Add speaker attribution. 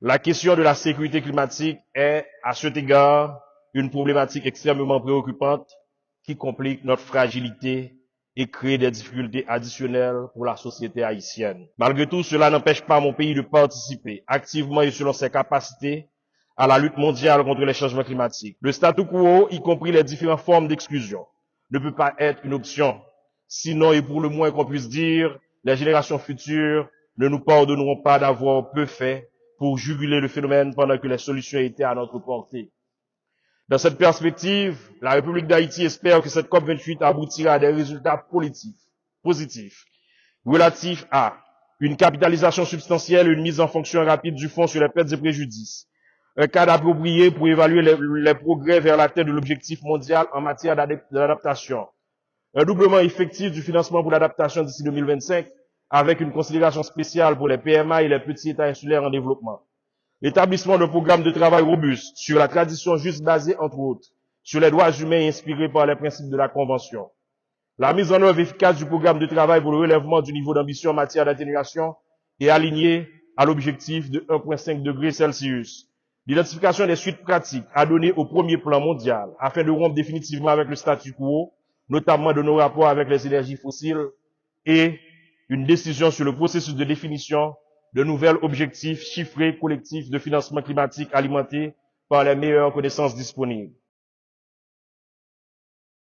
Speaker 1: La question de la sécurité climatique est, à cet égard, une problématique extrêmement préoccupante qui complique notre fragilité et crée des difficultés additionnelles pour la société haïtienne. Malgré tout, cela n'empêche pas mon pays de participer activement et selon ses capacités à la lutte mondiale contre les changements climatiques. Le statu quo, y compris les différentes formes d'exclusion, ne peut pas être une option. Sinon, et pour le moins qu'on puisse dire, les générations futures ne nous pardonneront pas d'avoir peu fait pour juguler le phénomène pendant que les solutions étaient à notre portée. Dans cette perspective, la République d'Haïti espère que cette COP28 aboutira à des résultats positifs relatifs à une capitalisation substantielle et une mise en fonction rapide du fonds sur les pertes et préjudices, un cadre approprié pour évaluer les progrès vers l'atteinte de l'objectif mondial en matière d'adaptation, un doublement effectif du financement pour l'adaptation d'ici 2025 avec une considération spéciale pour les PMA et les petits États insulaires en développement, l'établissement d'un programme de travail robuste sur la tradition juste basée, entre autres, sur les droits humains et inspirés par les principes de la Convention, la mise en œuvre efficace du programme de travail pour le relèvement du niveau d'ambition en matière d'atténuation et aligné à l'objectif de 1,5 degrés Celsius, l'identification des suites pratiques à donner au premier plan mondial afin de rompre définitivement avec le statu quo, notamment de nos rapports avec les énergies fossiles, et une décision sur le processus de définition de nouveaux objectifs chiffrés collectifs de financement climatique alimentés par les meilleures connaissances disponibles.